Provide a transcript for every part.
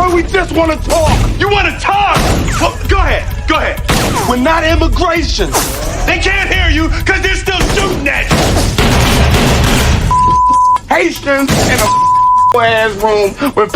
Bro, we just want to talk. You want to talk? Well, go ahead. Go ahead. We're not immigration. They can't hear you because they're still shooting at you. Haitians in a ass room with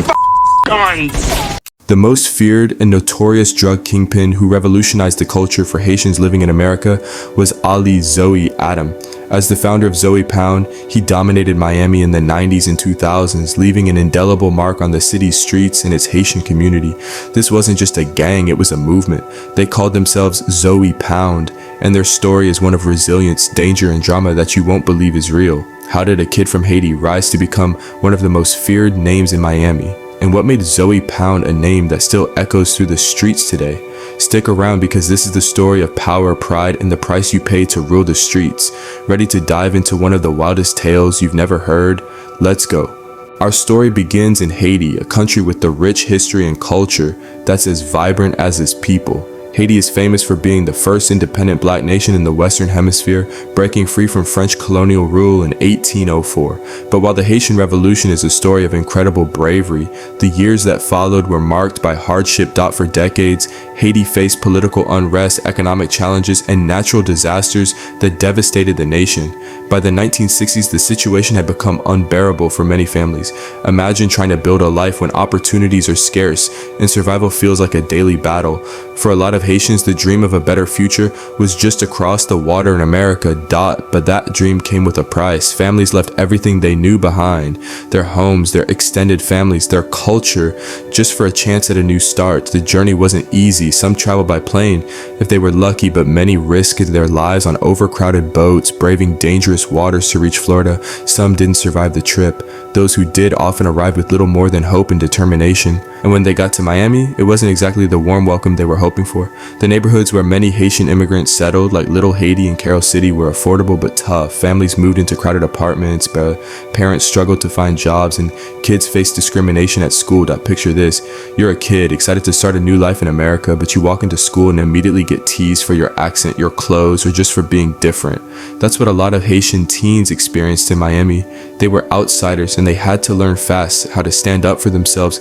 guns. The most feared and notorious drug kingpin who revolutionized the culture for Haitians living in America was Ali Zoe Adam. As the founder of Zoe Pound, he dominated Miami in the 90s and 2000s, leaving an indelible mark on the city's streets and its Haitian community. This wasn't just a gang, it was a movement. They called themselves Zoe Pound, and their story is one of resilience, danger, and drama that you won't believe is real. How did a kid from Haiti rise to become one of the most feared names in Miami? And what made Zoe Pound a name that still echoes through the streets today? Stick around because this is the story of power, pride, and the price you pay to rule the streets. Ready to dive into one of the wildest tales you've never heard? Let's go. Our story begins in Haiti, a country with the rich history and culture that's as vibrant as its people. Haiti is famous for being the first independent black nation in the Western Hemisphere, breaking free from French colonial rule in 1804. But while the Haitian Revolution is a story of incredible bravery, the years that followed were marked by hardship. For decades, Haiti faced political unrest, economic challenges, and natural disasters that devastated the nation. By the 1960s, the situation had become unbearable for many families. Imagine trying to build a life when opportunities are scarce and survival feels like a daily battle. For a lot of Haitians, the dream of a better future was just across the water in America, but that dream came with a price. Families left everything they knew behind, their homes, their extended families, their culture, just for a chance at a new start. The journey wasn't easy. Some traveled by plane if they were lucky, but many risked their lives on overcrowded boats, braving dangerous waters to reach Florida. Some didn't survive the trip. Those who did often arrived with little more than hope and determination. And when they got to Miami, it wasn't exactly the warm welcome they were hoping for. The neighborhoods where many Haitian immigrants settled, like Little Haiti and Carol City, were affordable but tough. Families moved into crowded apartments, parents struggled to find jobs, and kids faced discrimination at school. Picture this: you're a kid excited to start a new life in America, but you walk into school and immediately get teased for your accent, your clothes, or just for being different. That's what a lot of Haitian teens experienced in Miami. They were outsiders and they had to learn fast how to stand up for themselves.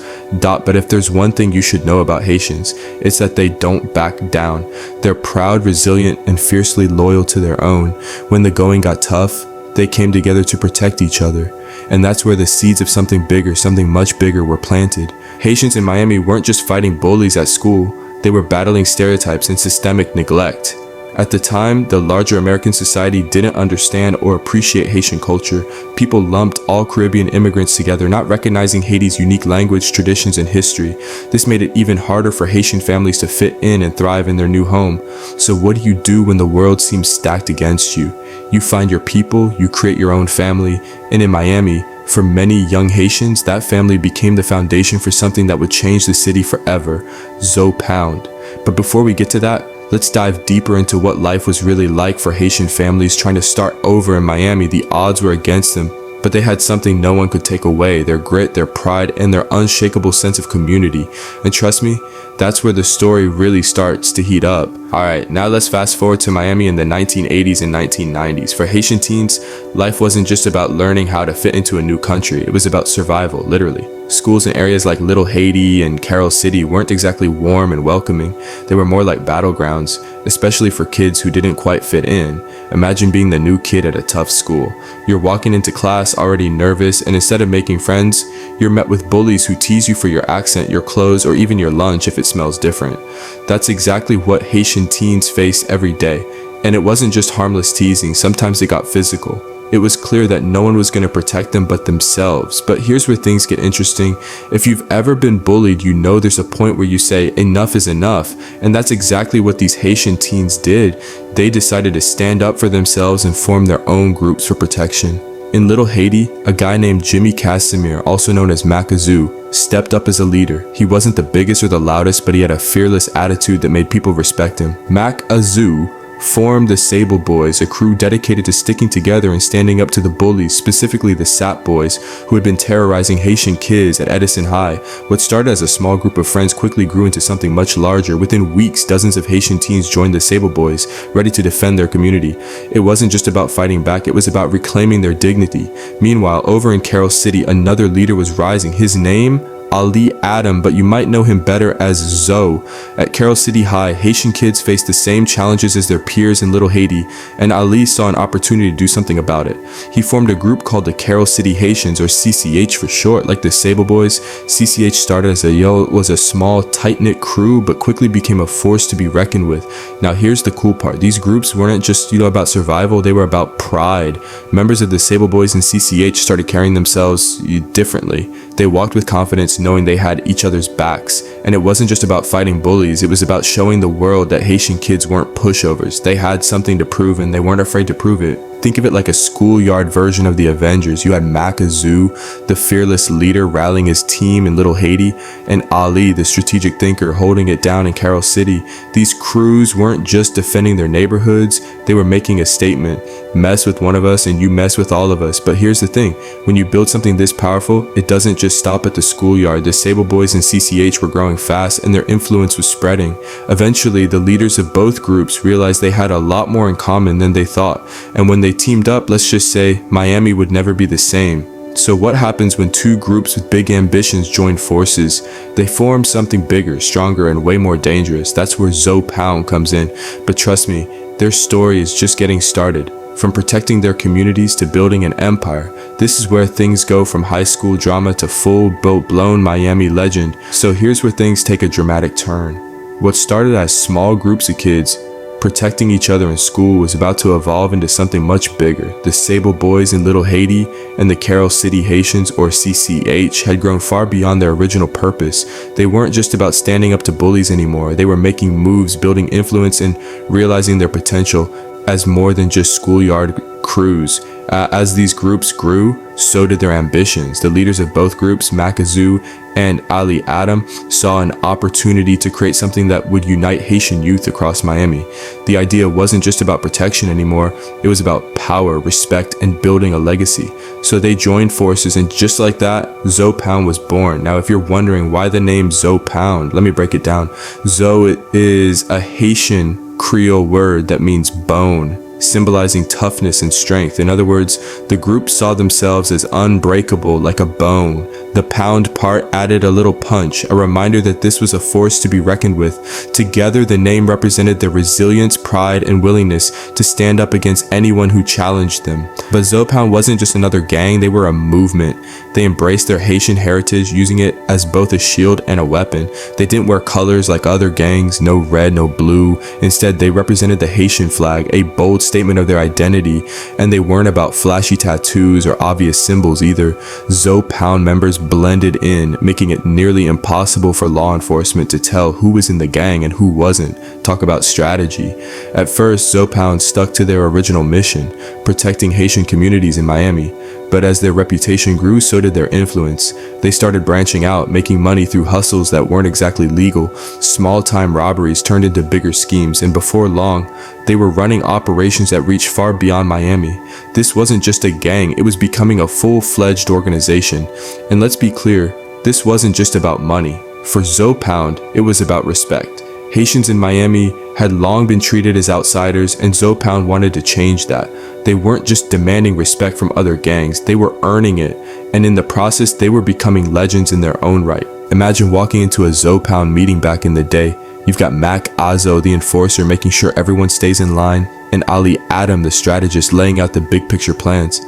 But if there's one thing you should know about Haitians, it's that they don't back down. They're proud, resilient, and fiercely loyal to their own. When the going got tough, they came together to protect each other. And that's where the seeds of something bigger, something much bigger, were planted. Haitians in Miami weren't just fighting bullies at school, they were battling stereotypes and systemic neglect. At the time, the larger American society didn't understand or appreciate Haitian culture. People lumped all Caribbean immigrants together, not recognizing Haiti's unique language, traditions, and history. This made it even harder for Haitian families to fit in and thrive in their new home. So what do you do when the world seems stacked against you? You find your people, you create your own family, and in Miami, for many young Haitians, that family became the foundation for something that would change the city forever: Zoe Pound. But before we get to that, let's dive deeper into what life was really like for Haitian families trying to start over in Miami. The odds were against them, but they had something no one could take away: their grit, their pride, and their unshakable sense of community. And trust me, that's where the story really starts to heat up. Alright, now let's fast forward to Miami in the 1980s and 1990s. For Haitian teens, life wasn't just about learning how to fit into a new country, it was about survival, literally. Schools in areas like Little Haiti and Carol City weren't exactly warm and welcoming. They were more like battlegrounds, especially for kids who didn't quite fit in. Imagine being the new kid at a tough school. You're walking into class already nervous, and instead of making friends, you're met with bullies who tease you for your accent, your clothes, or even your lunch if it smells different. That's exactly what Haitian teens faced every day. And it wasn't just harmless teasing, sometimes it got physical. It was clear that no one was going to protect them but themselves. But here's where things get interesting. If you've ever been bullied, you know there's a point where you say enough is enough. And that's exactly what these Haitian teens did. They decided to stand up for themselves and form their own groups for protection. In Little Haiti, a guy named Jimmy Casimir, also known as Mac Azou, stepped up as a leader. He wasn't the biggest or the loudest, but he had a fearless attitude that made people respect him. Mac Azou formed the Sable Boys, a crew dedicated to sticking together and standing up to the bullies, specifically the Sap Boys, who had been terrorizing Haitian kids at Edison High. What started as a small group of friends quickly grew into something much larger. Within weeks, dozens of Haitian teens joined the Sable Boys, ready to defend their community. It wasn't just about fighting back, it was about reclaiming their dignity. Meanwhile, over in Carol City, another leader was rising. His name Ali Adam, but you might know him better as Zoe. At Carroll City High, Haitian kids faced the same challenges as their peers in Little Haiti, and Ali saw an opportunity to do something about it. He formed a group called the Carroll City Haitians, or CCH for short, like the Sable Boys. CCH started as was a small, tight-knit crew, but quickly became a force to be reckoned with. Now here's the cool part. These groups weren't just, about survival, they were about pride. Members of the Sable Boys and CCH started carrying themselves differently. They walked with confidence, knowing they had each other's backs. And it wasn't just about fighting bullies, it was about showing the world that Haitian kids weren't pushovers. They had something to prove, and they weren't afraid to prove it. Think of it like a schoolyard version of the Avengers. You had Macazoo, the fearless leader, rallying his team in Little Haiti, and Ali, the strategic thinker, holding it down in Carroll City. These crews weren't just defending their neighborhoods, they were making a statement. Mess with one of us and you mess with all of us. But here's the thing, when you build something this powerful, it doesn't just stop at the schoolyard. The Sable Boys and CCH were growing fast, and their influence was spreading. Eventually, the leaders of both groups realized they had a lot more in common than they thought, and when they teamed up, let's just say, Miami would never be the same. So what happens when two groups with big ambitions join forces? They form something bigger, stronger, and way more dangerous. That's where Zoe Pound comes in. But trust me, their story is just getting started. From protecting their communities to building an empire, this is where things go from high school drama to full-blown Miami legend. So here's where things take a dramatic turn. What started as small groups of kids protecting each other in school was about to evolve into something much bigger. The Sable Boys in Little Haiti and the Carroll City Haitians, or CCH, had grown far beyond their original purpose. They weren't just about standing up to bullies anymore. They were making moves, building influence, and realizing their potential as more than just schoolyard crews. As these groups grew, so did their ambitions. The leaders of both groups, Macazoo and Ali Adam, saw an opportunity to create something that would unite Haitian youth across Miami. The idea wasn't just about protection anymore, it was about power, respect, and building a legacy. So they joined forces, and just like that, Zoe Pound was born. Now, if you're wondering why the name Zoe Pound, let me break it down. Zoe is a Haitian Creole word that means bone, symbolizing toughness and strength. In other words, the group saw themselves as unbreakable, like a bone. The pound part added a little punch, a reminder that this was a force to be reckoned with. Together, the name represented their resilience, pride, and willingness to stand up against anyone who challenged them. But Zoe Pound wasn't just another gang, they were a movement. They embraced their Haitian heritage, using it as both a shield and a weapon. They didn't wear colors like other gangs, no red, no blue. Instead, they represented the Haitian flag, a bold statement of their identity, and they weren't about flashy tattoos or obvious symbols either. Zoe Pound members blended in, making it nearly impossible for law enforcement to tell who was in the gang and who wasn't. Talk about strategy. At first, Zoe Pound stuck to their original mission, protecting Haitian communities in Miami. But as their reputation grew, so did their influence. They started branching out, making money through hustles that weren't exactly legal. Small-time robberies turned into bigger schemes, and before long, they were running operations that reached far beyond Miami. This wasn't just a gang, it was becoming a full-fledged organization. And let's be clear, this wasn't just about money. For Zoe Pound, it was about respect. Haitians in Miami had long been treated as outsiders, and Zoe Pound wanted to change that. They weren't just demanding respect from other gangs, they were earning it, and in the process, they were becoming legends in their own right. Imagine walking into a Zoe Pound meeting back in the day. You've got Mac Azo, the enforcer, making sure everyone stays in line, and Ali Adam, the strategist, laying out the big picture plans.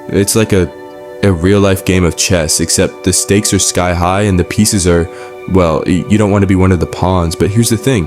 It's like a real-life game of chess, except the stakes are sky high and the pieces are, well, you don't want to be one of the pawns. But here's the thing,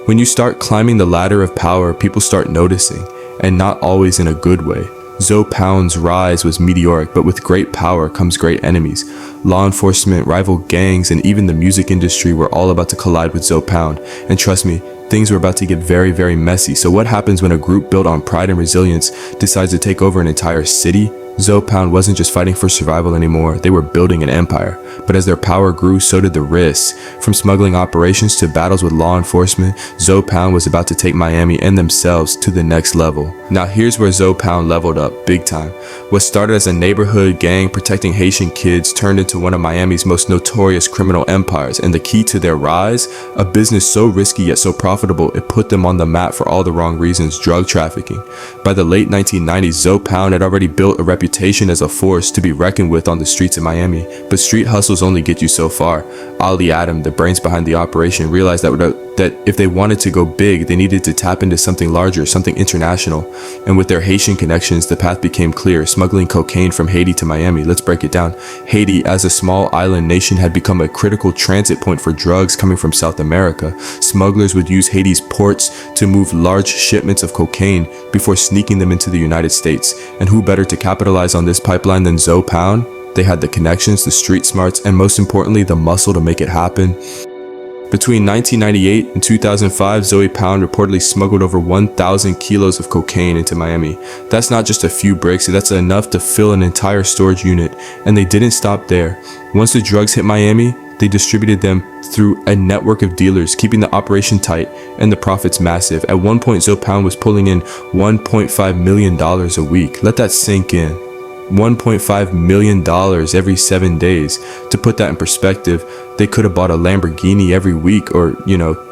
when you start climbing the ladder of power, people start noticing, and not always in a good way. Zoe Pound's rise was meteoric, but with great power comes great enemies. Law enforcement, rival gangs, and even the music industry were all about to collide with Zoe Pound. And trust me, things were about to get very, very messy. So what happens when a group built on pride and resilience decides to take over an entire city? Zoe Pound wasn't just fighting for survival anymore, they were building an empire. But as their power grew, so did the risks. From smuggling operations to battles with law enforcement, Zoe Pound was about to take Miami and themselves to the next level. Now here's where Zoe Pound leveled up, big time. What started as a neighborhood gang protecting Haitian kids turned into one of Miami's most notorious criminal empires, and the key to their rise? A business so risky yet so profitable, it put them on the map for all the wrong reasons: drug trafficking. By the late 1990s, Zoe Pound had already built a reputation reputation as a force to be reckoned with on the streets of Miami. But street hustles only get you so far. Ali Adam, the brains behind the operation, realized that if they wanted to go big, they needed to tap into something larger, something international. And with their Haitian connections, the path became clear, smuggling cocaine from Haiti to Miami. Let's break it down. Haiti, as a small island nation, had become a critical transit point for drugs coming from South America. Smugglers would use Haiti's ports to move large shipments of cocaine before sneaking them into the United States. And who better to capitalize on this pipeline than Zoe Pound? They had the connections, the street smarts, and most importantly, the muscle to make it happen. Between 1998 and 2005, Zoe Pound reportedly smuggled over 1,000 kilos of cocaine into Miami. That's not just a few bricks, that's enough to fill an entire storage unit. And they didn't stop there. Once the drugs hit Miami, they distributed them through a network of dealers, keeping the operation tight and the profits massive. At one point, Zoe Pound was pulling in $1.5 million a week. Let that sink in. $1.5 million every 7 days. To put that in perspective, they could have bought a Lamborghini every week or,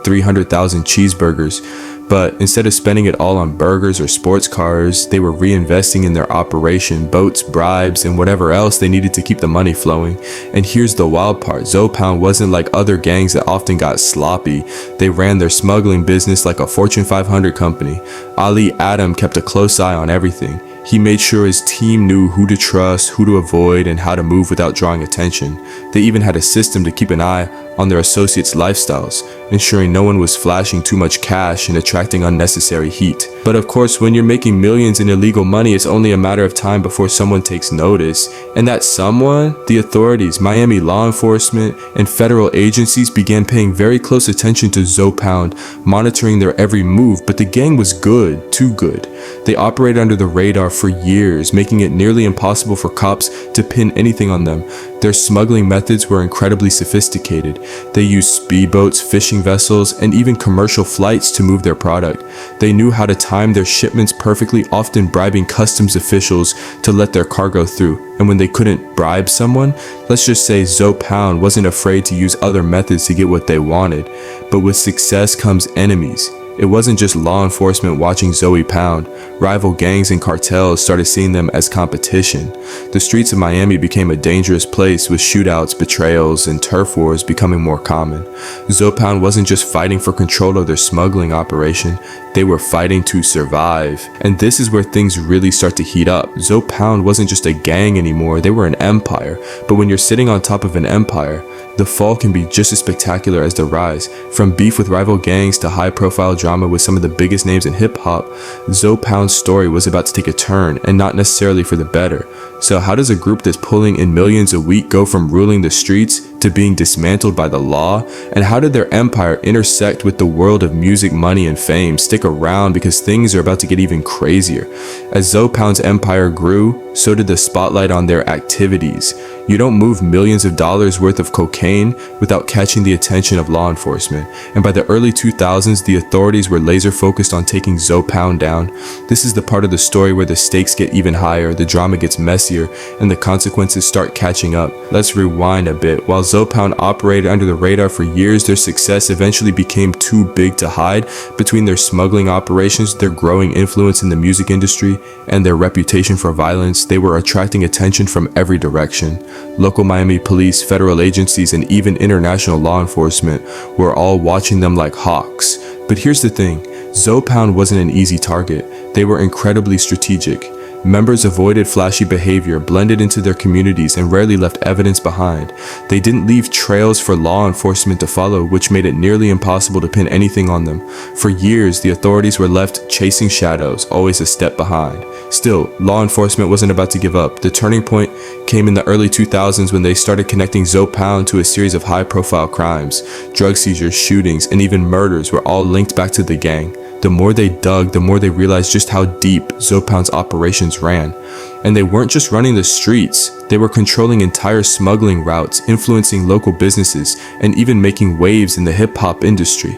300,000 cheeseburgers. But instead of spending it all on burgers or sports cars, they were reinvesting in their operation, boats, bribes, and whatever else they needed to keep the money flowing. And here's the wild part. Zoe Pound wasn't like other gangs that often got sloppy. They ran their smuggling business like a Fortune 500 company. Ali Adam kept a close eye on everything. He made sure his team knew who to trust, who to avoid, and how to move without drawing attention. They even had a system to keep an eye on their associates' lifestyles, ensuring no one was flashing too much cash and attracting unnecessary heat. But of course, when you're making millions in illegal money, it's only a matter of time before someone takes notice. And that someone, the authorities, Miami law enforcement, and federal agencies began paying very close attention to Zoe Pound, monitoring their every move. But the gang was good, too good. They operated under the radar for years, making it nearly impossible for cops to pin anything on them. Their smuggling methods were incredibly sophisticated. They used speedboats, fishing vessels, and even commercial flights to move their product. They knew how to time their shipments perfectly, often bribing customs officials to let their cargo through. And when they couldn't bribe someone, let's just say Zoe Pound wasn't afraid to use other methods to get what they wanted. But with success comes enemies. It wasn't just law enforcement watching Zoe Pound. Rival gangs and cartels started seeing them as competition. The streets of Miami became a dangerous place, with shootouts, betrayals, and turf wars becoming more common. Zoe Pound wasn't just fighting for control of their smuggling operation, they were fighting to survive. And this is where things really start to heat up. Zoe Pound wasn't just a gang anymore, they were an empire. But when you're sitting on top of an empire, the fall can be just as spectacular as the rise. From beef with rival gangs to high-profile drama with some of the biggest names in hip-hop, Zoe Pound's story was about to take a turn, and not necessarily for the better. So how does a group that's pulling in millions a week go from ruling the streets to being dismantled by the law? And how did their empire intersect with the world of music, money, and fame? Stick around, because things are about to get even crazier. As Zoe Pound's empire grew, so did the spotlight on their activities. You don't move millions of dollars worth of cocaine without catching the attention of law enforcement. And by the early 2000s, the authorities were laser focused on taking Zoe Pound down. This is the part of the story where the stakes get even higher, the drama gets messier, and the consequences start catching up. Let's rewind a bit. While Zoe Pound operated under the radar for years, their success eventually became too big to hide. Between their smuggling operations, their growing influence in the music industry, and their reputation for violence, they were attracting attention from every direction. Local Miami police, federal agencies, and even international law enforcement were all watching them like hawks. But here's the thing, Zoe Pound wasn't an easy target. They were incredibly strategic. Members avoided flashy behavior, blended into their communities, and rarely left evidence behind. They didn't leave trails for law enforcement to follow, which made it nearly impossible to pin anything on them. For years, the authorities were left chasing shadows, always a step behind. Still, law enforcement wasn't about to give up. The turning point came in the early 2000s when they started connecting Zoe Pound to a series of high-profile crimes. Drug seizures, shootings, and even murders were all linked back to the gang. The more they dug, the more they realized just how deep Zoe Pound's operations ran. And they weren't just running the streets, they were controlling entire smuggling routes, influencing local businesses, and even making waves in the hip-hop industry.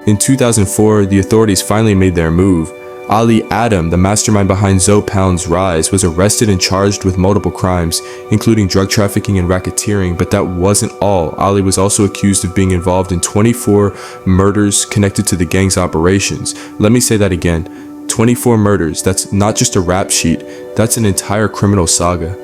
In 2004, the authorities finally made their move. Ali Adam, the mastermind behind Zoe Pound's rise, was arrested and charged with multiple crimes, including drug trafficking and racketeering. But that wasn't all. Ali was also accused of being involved in 24 murders connected to the gang's operations. Let me say that again. 24 murders, that's not just a rap sheet, that's an entire criminal saga.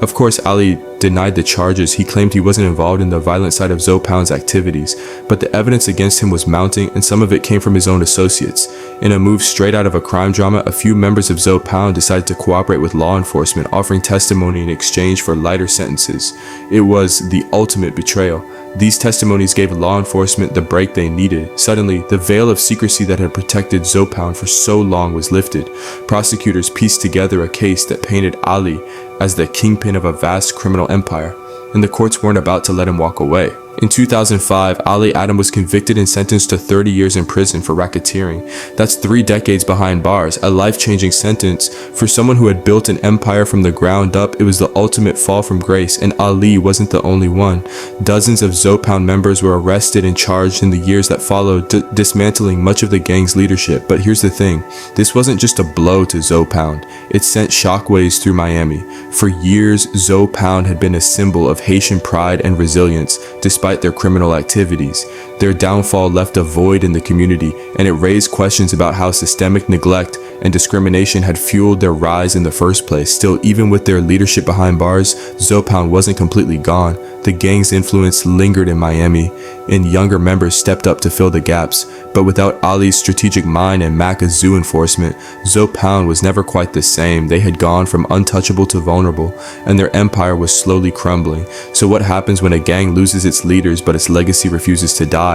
Of course, Ali denied the charges. He claimed he wasn't involved in the violent side of Zoe Pound's activities, but the evidence against him was mounting, and some of it came from his own associates. In a move straight out of a crime drama, a few members of Zoe Pound decided to cooperate with law enforcement, offering testimony in exchange for lighter sentences. It was the ultimate betrayal. These testimonies gave law enforcement the break they needed. Suddenly, the veil of secrecy that had protected Zoe Pound for so long was lifted. Prosecutors pieced together a case that painted Ali as the kingpin of a vast criminal empire, and the courts weren't about to let him walk away. In 2005, Ali Adam was convicted and sentenced to 30 years in prison for racketeering. That's 3 decades behind bars, a life-changing sentence. For someone who had built an empire from the ground up, it was the ultimate fall from grace, and Ali wasn't the only one. Dozens of Zoe Pound members were arrested and charged in the years that followed, dismantling much of the gang's leadership. But here's the thing, this wasn't just a blow to Zoe Pound, it sent shockwaves through Miami. For years, Zoe Pound had been a symbol of Haitian pride and resilience, despite their criminal activities. Their downfall left a void in the community, and it raised questions about how systemic neglect and discrimination had fueled their rise in the first place. Still, even with their leadership behind bars, Zoe Pound wasn't completely gone. The gang's influence lingered in Miami, and younger members stepped up to fill the gaps. But without Ali's strategic mind and Macca's zoo enforcement, Zoe Pound was never quite the same. They had gone from untouchable to vulnerable, and their empire was slowly crumbling. So what happens when a gang loses its leaders but its legacy refuses to die?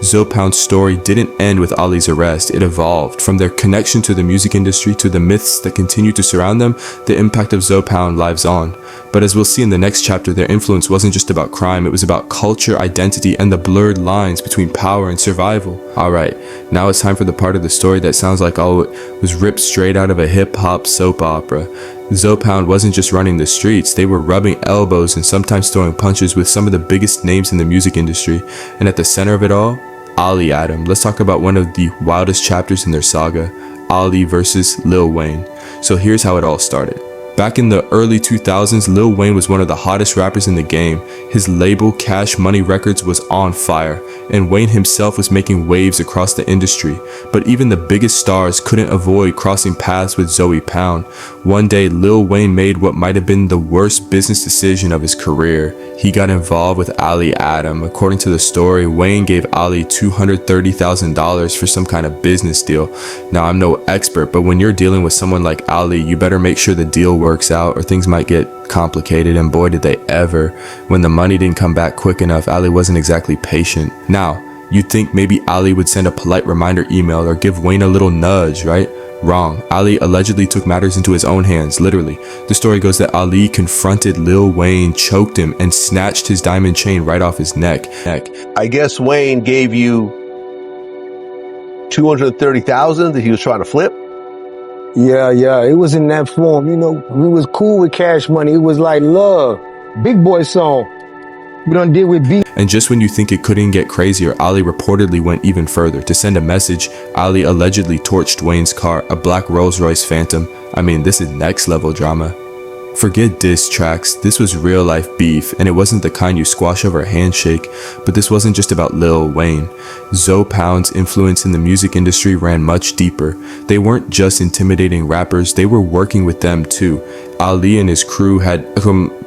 Zoe Pound's story didn't end with Ali's arrest. It evolved. From their connection to the music industry to the myths that continue to surround them, the impact of Zoe Pound lives on. But as we'll see in the next chapter, their influence wasn't just about crime, it was about culture, identity, and the blurred lines between power and survival. Alright, now it's time for the part of the story that sounds like all it was ripped straight out of a hip-hop soap opera. Zoe Pound wasn't just running the streets, they were rubbing elbows and sometimes throwing punches with some of the biggest names in the music industry. And at the center of it all, Ali Adam. Let's talk about one of the wildest chapters in their saga, Ali versus Lil Wayne. So here's how it all started. Back in the early 2000s, Lil Wayne was one of the hottest rappers in the game. His label, Cash Money Records, was on fire, and Wayne himself was making waves across the industry. But even the biggest stars couldn't avoid crossing paths with Zoe Pound. One day, Lil Wayne made what might have been the worst business decision of his career. He got involved with Ali Adam. According to the story, Wayne gave Ali $230,000 for some kind of business deal. Now, I'm no expert, but when you're dealing with someone like Ali, you better make sure the deal works out or things might get complicated, and boy did they ever. When the money didn't come back quick enough, Ali wasn't exactly patient. Now, you'd think maybe Ali would send a polite reminder email or give Wayne a little nudge, right? Wrong. Ali allegedly took matters into his own hands, literally. The story goes that Ali confronted Lil Wayne, choked him, and snatched his diamond chain right off his neck. I guess Wayne gave you $230,000 that he was trying to flip? Yeah, it was in that form. You know, we was cool with Cash Money. It was like love. Big boy song. We done deal with beat. And just when you think it couldn't get crazier, Ali reportedly went even further. To send a message, Ali allegedly torched Wayne's car, a black Rolls-Royce Phantom. I mean, this is next level drama. Forget diss tracks, this was real life beef, and it wasn't the kind you squash over a handshake. But this wasn't just about Lil Wayne. Zoe Pound's influence in the music industry ran much deeper. They weren't just intimidating rappers, they were working with them too. Ali and his crew had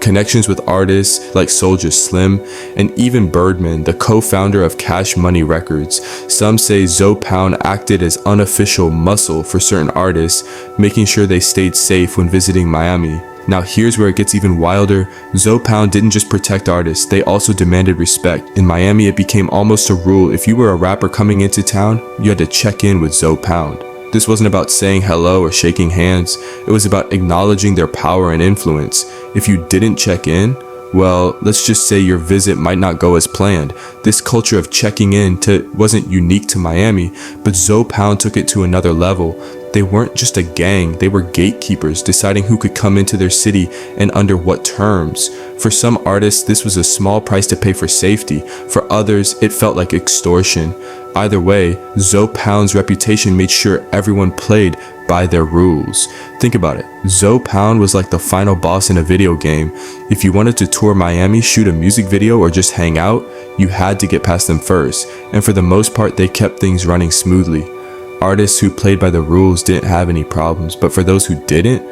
connections with artists like Soulja Slim and even Birdman, the co-founder of Cash Money Records. Some say Zoe Pound acted as unofficial muscle for certain artists, making sure they stayed safe when visiting Miami. Now here's where it gets even wilder. Zoe Pound didn't just protect artists, they also demanded respect. In Miami, it became almost a rule. If you were a rapper coming into town, you had to check in with Zoe Pound. This wasn't about saying hello or shaking hands, it was about acknowledging their power and influence. If you didn't check in, well, let's just say your visit might not go as planned. This culture of checking in wasn't unique to Miami, but Zoe Pound took it to another level. They weren't just a gang, they were gatekeepers, deciding who could come into their city and under what terms. For some artists, this was a small price to pay for safety. For others, it felt like extortion. Either way, Zoe Pound's reputation made sure everyone played by their rules. Think about it. Zoe Pound was like the final boss in a video game. If you wanted to tour Miami, shoot a music video, or just hang out, you had to get past them first. And for the most part, they kept things running smoothly. artists who played by the rules didn't have any problems, but for those who didn't,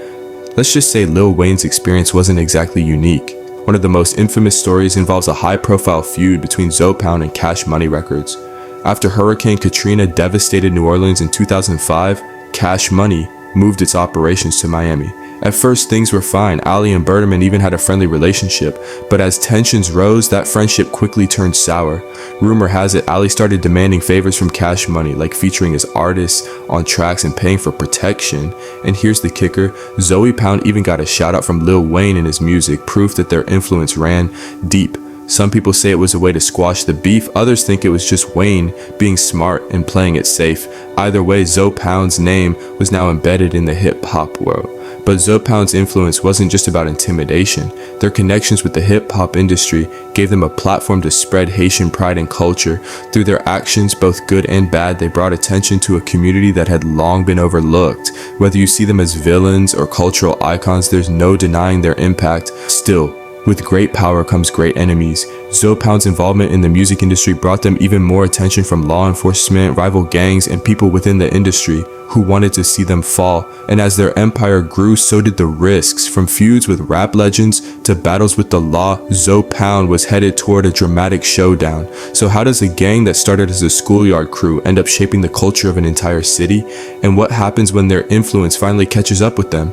let's just say Lil Wayne's experience wasn't exactly unique. One of the most infamous stories involves a high-profile feud between Zoe Pound and Cash Money Records. After Hurricane Katrina devastated New Orleans in 2005, Cash Money moved its operations to Miami. At first, things were fine. Ali and Birdman even had a friendly relationship, but as tensions rose, that friendship quickly turned sour. Rumor has it, Ali started demanding favors from Cash Money, like featuring his artists on tracks and paying for protection. And here's the kicker, Zoe Pound even got a shout out from Lil Wayne in his music, proof that their influence ran deep. Some people say it was a way to squash the beef, others think it was just Wayne being smart and playing it safe. Either way, Zoe Pound's name was now embedded in the hip-hop world. But Zoe Pound's influence wasn't just about intimidation. Their connections with the hip-hop industry gave them a platform to spread Haitian pride and culture. Through their actions, both good and bad, they brought attention to a community that had long been overlooked. Whether you see them as villains or cultural icons, there's no denying their impact. Still, with great power comes great enemies. Zoe Pound's involvement in the music industry brought them even more attention from law enforcement, rival gangs, and people within the industry who wanted to see them fall. And as their empire grew, so did the risks. From feuds with rap legends to battles with the law, Zoe Pound was headed toward a dramatic showdown. So how does a gang that started as a schoolyard crew end up shaping the culture of an entire city? And what happens when their influence finally catches up with them?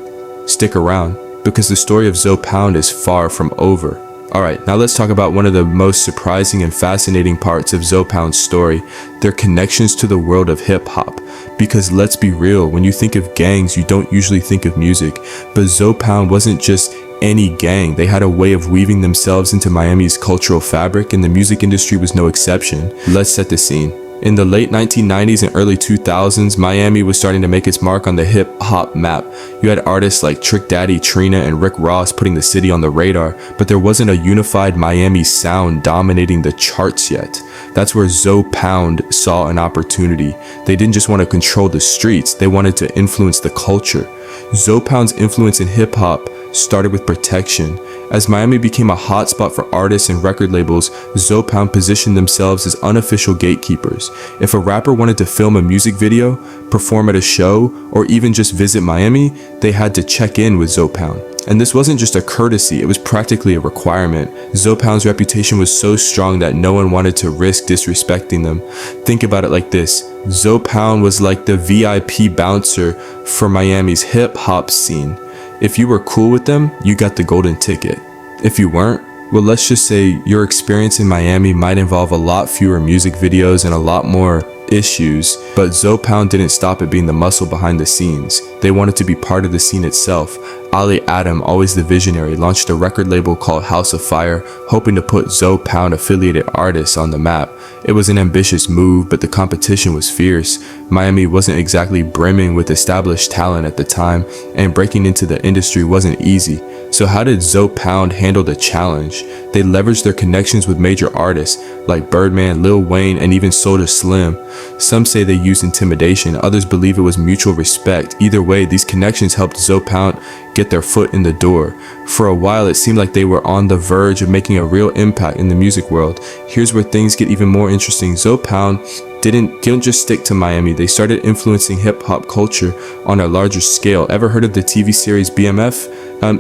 Stick around, because the story of Zoe Pound is far from over. Alright, now let's talk about one of the most surprising and fascinating parts of Zoe Pound's story, their connections to the world of hip-hop. Because let's be real, when you think of gangs, you don't usually think of music. But Zoe Pound wasn't just any gang. They had a way of weaving themselves into Miami's cultural fabric, and the music industry was no exception. Let's set the scene. In the late 1990s and early 2000s, Miami was starting to make its mark on the hip-hop map. You had artists like Trick Daddy, Trina, and Rick Ross putting the city on the radar, but there wasn't a unified Miami sound dominating the charts yet. That's where Zoe Pound saw an opportunity. They didn't just want to control the streets, they wanted to influence the culture. Zoe Pound's influence in hip-hop started with protection. As Miami became a hotspot for artists and record labels, Zoe Pound positioned themselves as unofficial gatekeepers. If a rapper wanted to film a music video, perform at a show, or even just visit Miami, they had to check in with Zoe Pound. And this wasn't just a courtesy, it was practically a requirement. Zoe Pound's reputation was so strong that no one wanted to risk disrespecting them. Think about it like this, Zoe Pound was like the VIP bouncer for Miami's hip-hop scene. If you were cool with them, you got the golden ticket. If you weren't, well, let's just say your experience in Miami might involve a lot fewer music videos and a lot more issues, but Zoe Pound didn't stop at being the muscle behind the scenes. They wanted to be part of the scene itself. Ali Adam, always the visionary, launched a record label called House of Fire, hoping to put Zoe Pound affiliated artists on the map. It was an ambitious move, but the competition was fierce. Miami wasn't exactly brimming with established talent at the time, and breaking into the industry wasn't easy. So how did Zoe Pound handle the challenge? They leveraged their connections with major artists like Birdman, Lil Wayne, and even Soulja Slim. Some say they used intimidation, others believe it was mutual respect. Either way, these connections helped Zoe Pound get their foot in the door. For a while, it seemed like they were on the verge of making a real impact in the music world. Here's where things get even more interesting. Zoe Pound didn't just stick to Miami, they started influencing hip-hop culture on a larger scale. Ever heard of the TV series BMF?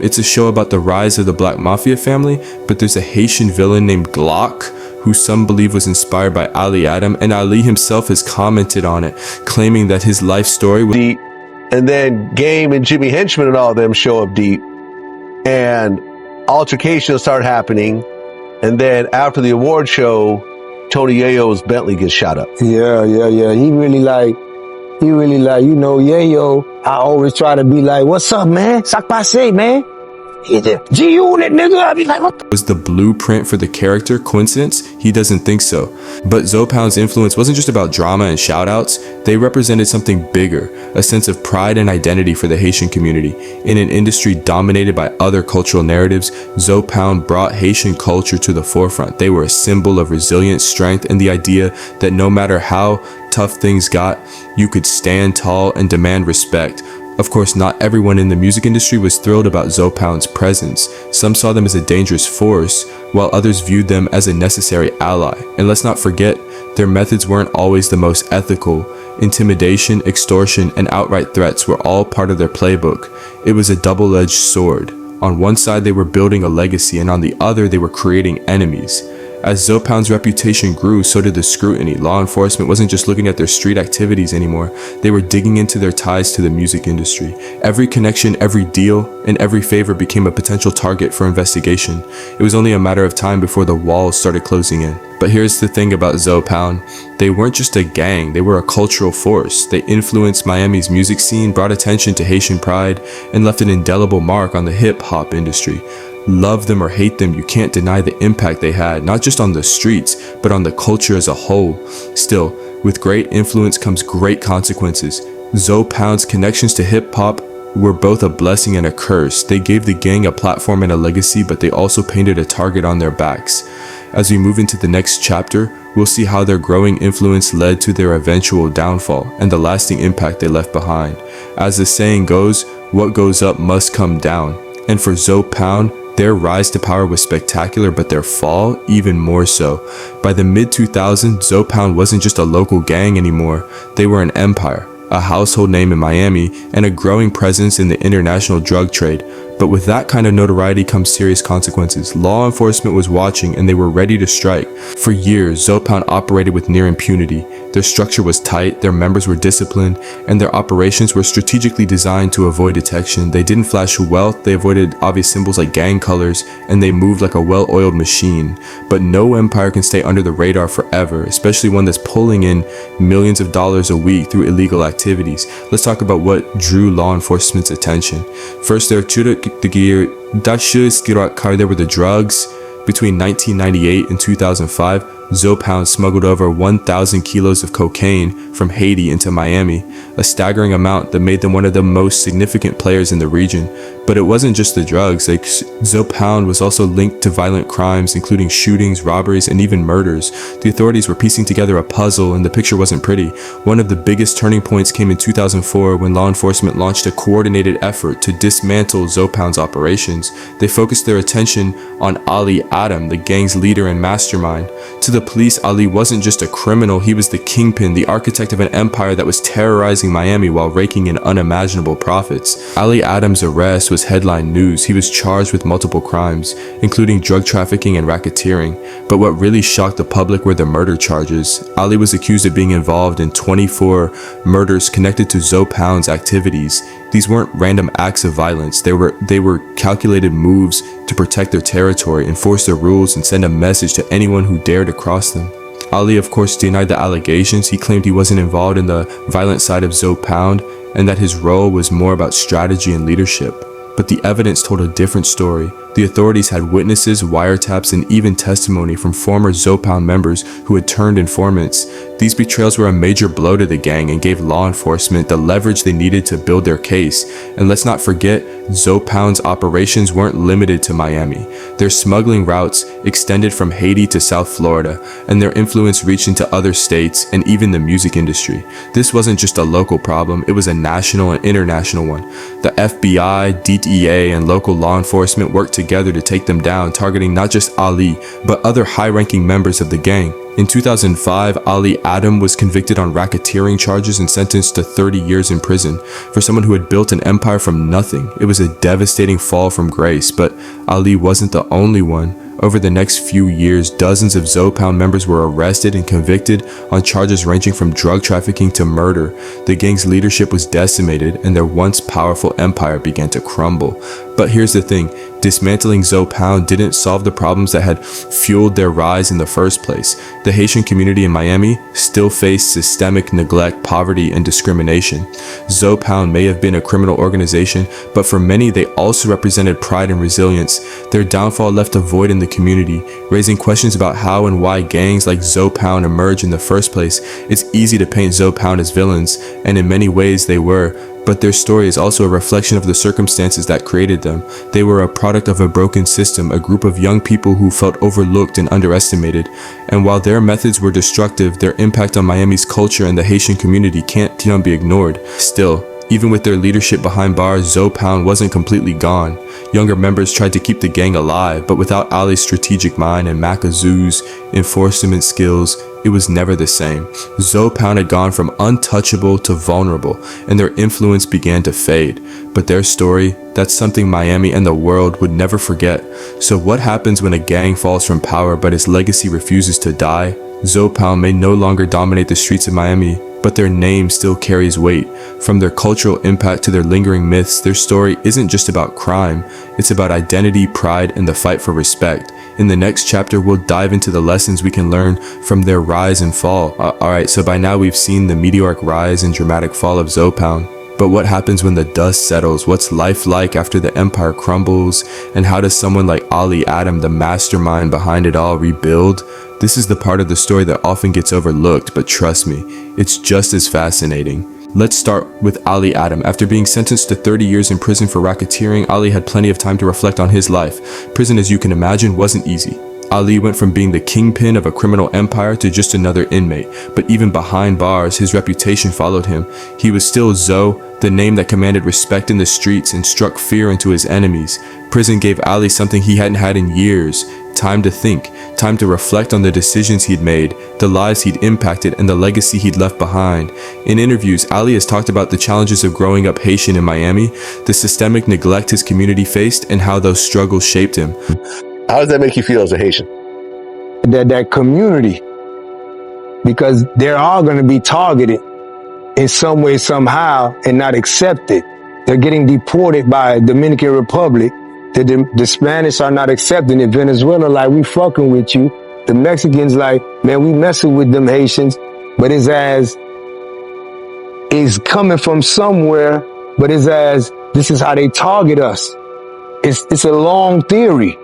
It's a show about the rise of the Black Mafia family, but there's a Haitian villain named Glock, who some believe was inspired by Ali Adam, and Ali himself has commented on it, claiming that his life story was deep. And then Game and Jimmy Henchman and all of them show up deep. And altercations start happening. And then after the award show, Tony Yayo's Bentley gets shot up. Yeah. He really like, Yayo. I always try to be like, what's up, man? Sak passe, man. He just G-Unit, nigga. I be like, what the? Was the blueprint for the character. Coincidence? He doesn't think so. But Zoe Pound's influence wasn't just about drama and shoutouts. They represented something bigger, a sense of pride and identity for the Haitian community. In an industry dominated by other cultural narratives, Zoe Pound brought Haitian culture to the forefront. They were a symbol of resilience, strength, and the idea that no matter how tough things got, you could stand tall and demand respect. Of course, not everyone in the music industry was thrilled about Zoe Pound's presence. Some saw them as a dangerous force, while others viewed them as a necessary ally. And let's not forget, their methods weren't always the most ethical. Intimidation, extortion, and outright threats were all part of their playbook. It was a double-edged sword. On one side, they were building a legacy, and on the other, they were creating enemies. As Zopound's reputation grew, so did the scrutiny. Law enforcement wasn't just looking at their street activities anymore, they were digging into their ties to the music industry. Every connection, every deal, and every favor became a potential target for investigation. It was only a matter of time before the walls started closing in. But here's the thing about Zopound. They weren't just a gang, they were a cultural force. They influenced Miami's music scene, brought attention to Haitian pride, and left an indelible mark on the hip-hop industry. Love them or hate them, you can't deny the impact they had, not just on the streets, but on the culture as a whole. Still, with great influence comes great consequences. Zopound's connections to hip-hop were both a blessing and a curse. They gave the gang a platform and a legacy, but they also painted a target on their backs. As we move into the next chapter, we'll see how their growing influence led to their eventual downfall and the lasting impact they left behind. As the saying goes, what goes up must come down. And for Zopound, their rise to power was spectacular, but their fall even more so. By the mid-2000s, Zopound wasn't just a local gang anymore. They were an empire, a household name in Miami, and a growing presence in the international drug trade. But with that kind of notoriety comes serious consequences. Law enforcement was watching and they were ready to strike. For years, Zopound operated with near impunity. Their structure was tight, their members were disciplined, and their operations were strategically designed to avoid detection. They didn't flash wealth, they avoided obvious symbols like gang colors, and they moved like a well-oiled machine. But no empire can stay under the radar forever, especially one that's pulling in millions of dollars a week through illegal activities. Let's talk about what drew law enforcement's attention. First, there were the drugs. Between 1998 and 2005, Zopound smuggled over 1,000 kilos of cocaine from Haiti into Miami, a staggering amount that made them one of the most significant players in the region. But it wasn't just the drugs. Zopound was also linked to violent crimes, including shootings, robberies, and even murders. The authorities were piecing together a puzzle, and the picture wasn't pretty. One of the biggest turning points came in 2004 when law enforcement launched a coordinated effort to dismantle Zopound's operations. They focused their attention on Ali Adam, the gang's leader and mastermind. To the police, Ali wasn't just a criminal, he was the kingpin, the architect of an empire that was terrorizing Miami while raking in unimaginable profits. Ali Adam's arrest was headline news. He was charged with multiple crimes, including drug trafficking and racketeering. But what really shocked the public were the murder charges. Ali was accused of being involved in 24 murders connected to Zopound's activities. These weren't random acts of violence. They were calculated moves to protect their territory, enforce their rules, and send a message to anyone who dared to cross them. Ali, of course, denied the allegations. He claimed he wasn't involved in the violent side of Zopound and that his role was more about strategy and leadership. But the evidence told a different story. The authorities had witnesses, wiretaps, and even testimony from former Zopound members who had turned informants. These betrayals were a major blow to the gang and gave law enforcement the leverage they needed to build their case. And let's not forget, Zopound's operations weren't limited to Miami. Their smuggling routes extended from Haiti to South Florida, and their influence reached into other states and even the music industry. This wasn't just a local problem, it was a national and international one. The FBI, DEA, and local law enforcement worked together to take them down, targeting not just Ali, but other high-ranking members of the gang. In 2005, Ali Adam was convicted on racketeering charges and sentenced to 30 years in prison. For someone who had built an empire from nothing, it was a devastating fall from grace, but Ali wasn't the only one. Over the next few years, dozens of Zopound members were arrested and convicted on charges ranging from drug trafficking to murder. The gang's leadership was decimated and their once powerful empire began to crumble. But here's the thing, dismantling Zopound didn't solve the problems that had fueled their rise in the first place. The Haitian community in Miami still faced systemic neglect, poverty, and discrimination. Zopound may have been a criminal organization, but for many they also represented pride and resilience. Their downfall left a void in the community, raising questions about how and why gangs like Zopound emerged in the first place. It's easy to paint Zopound as villains, and in many ways they were, but their story is also a reflection of the circumstances that created them. They were a product of a broken system, a group of young people who felt overlooked and underestimated. And while their methods were destructive, their impact on Miami's culture and the Haitian community can't be ignored. Still, even with their leadership behind bars, Zopound wasn't completely gone. Younger members tried to keep the gang alive, but without Ali's strategic mind and Makazoo's enforcement skills, it was never the same. Zoe Pound had gone from untouchable to vulnerable, and their influence began to fade. But their story, that's something Miami and the world would never forget. So what happens when a gang falls from power but its legacy refuses to die? Zoe Pound may no longer dominate the streets of Miami, but their name still carries weight. From their cultural impact to their lingering myths, their story isn't just about crime, it's about identity, pride, and the fight for respect. In the next chapter, we'll dive into the lessons we can learn from their rise and fall. Alright, so by now we've seen the meteoric rise and dramatic fall of Zoe Pound. But what happens when the dust settles? What's life like after the empire crumbles? And how does someone like Ali Adam, the mastermind behind it all, rebuild? This is the part of the story that often gets overlooked, but trust me, it's just as fascinating. Let's start with Ali Adam. After being sentenced to 30 years in prison for racketeering, Ali had plenty of time to reflect on his life. Prison, as you can imagine, wasn't easy. Ali went from being the kingpin of a criminal empire to just another inmate, but even behind bars, his reputation followed him. He was still Zoe, the name that commanded respect in the streets and struck fear into his enemies. Prison gave Ali something he hadn't had in years: time to think, time to reflect on the decisions he'd made, the lives he'd impacted, and the legacy he'd left behind. In interviews, Ali has talked about the challenges of growing up Haitian in Miami, the systemic neglect his community faced, and how those struggles shaped him. How does that make you feel as a Haitian? That community, because they're all going to be targeted in some way, somehow, and not accepted. They're getting deported by Dominican Republic. The Spanish are not accepting it. Venezuela, like, we fucking with you. The Mexicans, like, man, we messing with them Haitians. But it's coming from somewhere, but it's as, this is how they target us. It's a long theory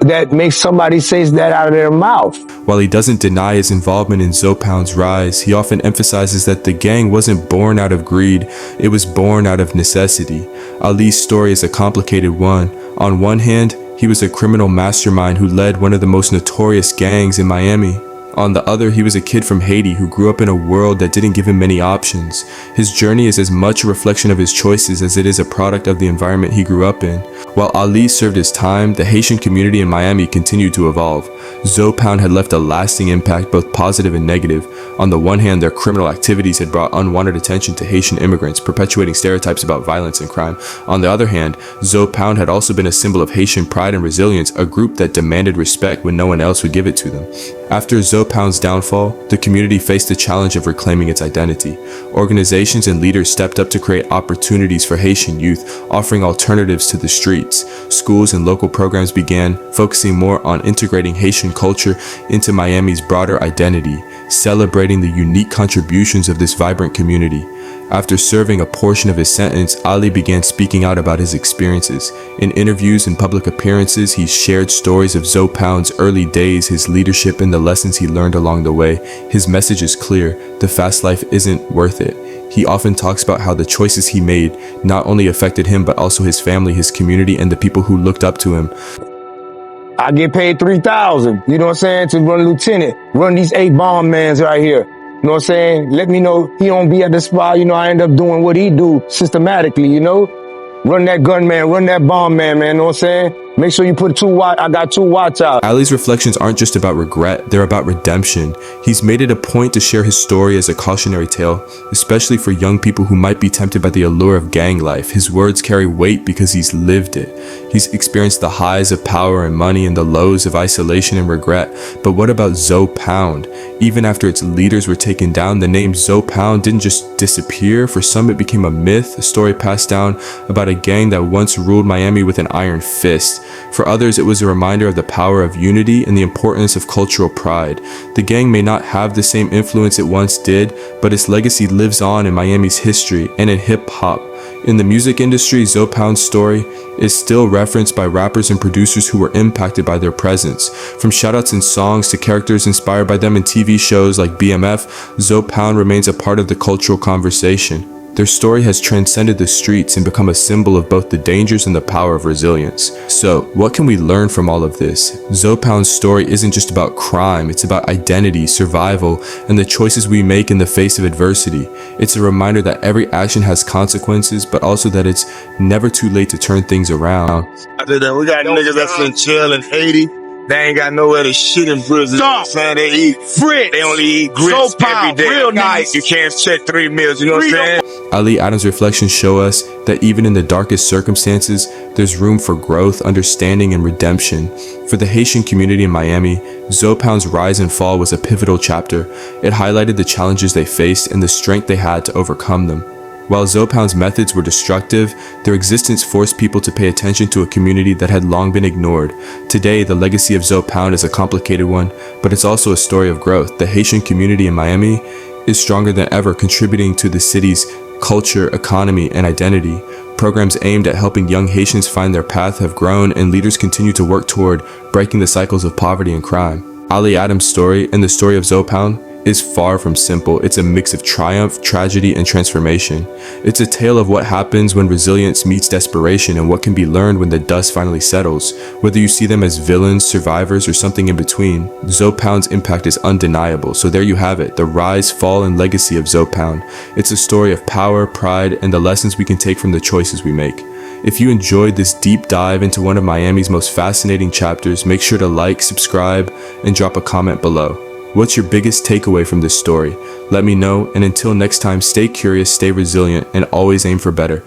that makes somebody say that out of their mouth. While he doesn't deny his involvement in Zoe Pound's rise, he often emphasizes that the gang wasn't born out of greed, it was born out of necessity. Ali's story is a complicated one. On one hand, he was a criminal mastermind who led one of the most notorious gangs in Miami. On the other, he was a kid from Haiti who grew up in a world that didn't give him many options. His journey is as much a reflection of his choices as it is a product of the environment he grew up in. While Ali served his time, the Haitian community in Miami continued to evolve. Zoe Pound had left a lasting impact, both positive and negative. On the one hand, their criminal activities had brought unwanted attention to Haitian immigrants, perpetuating stereotypes about violence and crime. On the other hand, Zoe Pound had also been a symbol of Haitian pride and resilience, a group that demanded respect when no one else would give it to them. After Zoe Pound's downfall, the community faced the challenge of reclaiming its identity. Organizations and leaders stepped up to create opportunities for Haitian youth, offering alternatives to the streets. Schools and local programs began focusing more on integrating Haitian culture into Miami's broader identity, celebrating the unique contributions of this vibrant community. After serving a portion of his sentence, Ali began speaking out about his experiences. In interviews and public appearances, he shared stories of Zoe Pound's early days, his leadership, and the lessons he learned along the way. His message is clear: the fast life isn't worth it. He often talks about how the choices he made not only affected him, but also his family, his community, and the people who looked up to him. I get paid $3,000, you know what I'm saying, to run lieutenant, run these 8 bomb mans right here. You know what I'm saying? Let me know he don't be at the spot, you know, I end up doing what he do systematically, you know? Run that gunman, run that bomb man, you know what I'm saying? Make sure you put I got 2 watch out. Ali's reflections aren't just about regret, they're about redemption. He's made it a point to share his story as a cautionary tale, especially for young people who might be tempted by the allure of gang life. His words carry weight because he's lived it. He's experienced the highs of power and money and the lows of isolation and regret. But what about Zoe Pound? Even after its leaders were taken down, the name Zoe Pound didn't just disappear. For some, it became a myth, a story passed down about a gang that once ruled Miami with an iron fist. For others, it was a reminder of the power of unity and the importance of cultural pride. The gang may not have the same influence it once did, but its legacy lives on in Miami's history and in hip-hop. In the music industry, Zoe Pound's story is still referenced by rappers and producers who were impacted by their presence. From shoutouts in songs to characters inspired by them in TV shows like BMF, Zoe Pound remains a part of the cultural conversation. Their story has transcended the streets and become a symbol of both the dangers and the power of resilience. So, what can we learn from all of this? Zoe Pound's story isn't just about crime, it's about identity, survival, and the choices we make in the face of adversity. It's a reminder that every action has consequences, but also that it's never too late to turn things around. After that, we got niggas that's in jail in Haiti. They ain't got nowhere to shit in prison. Dog. Man, they eat Frit. They only eat grits Soap every pop, day. real Night. niggas. You can't check 3 meals. You know what I'm saying? Ali Adams' reflections show us that even in the darkest circumstances, there's room for growth, understanding, and redemption. For the Haitian community in Miami, Zopound's rise and fall was a pivotal chapter. It highlighted the challenges they faced and the strength they had to overcome them. While Zopound's methods were destructive, their existence forced people to pay attention to a community that had long been ignored. Today, the legacy of Zopound is a complicated one, but it's also a story of growth. The Haitian community in Miami is stronger than ever, contributing to the city's culture, economy, and identity. Programs aimed at helping young Haitians find their path have grown, and leaders continue to work toward breaking the cycles of poverty and crime. Ali Adams' story and the story of Zopound is far from simple. It's a mix of triumph, tragedy, and transformation. It's a tale of what happens when resilience meets desperation and what can be learned when the dust finally settles. Whether you see them as villains, survivors, or something in between, Zopound's impact is undeniable. So there you have it, the rise, fall, and legacy of Zopound. It's a story of power, pride, and the lessons we can take from the choices we make. If you enjoyed this deep dive into one of Miami's most fascinating chapters, make sure to like, subscribe, and drop a comment below. What's your biggest takeaway from this story? Let me know, and until next time, stay curious, stay resilient, and always aim for better.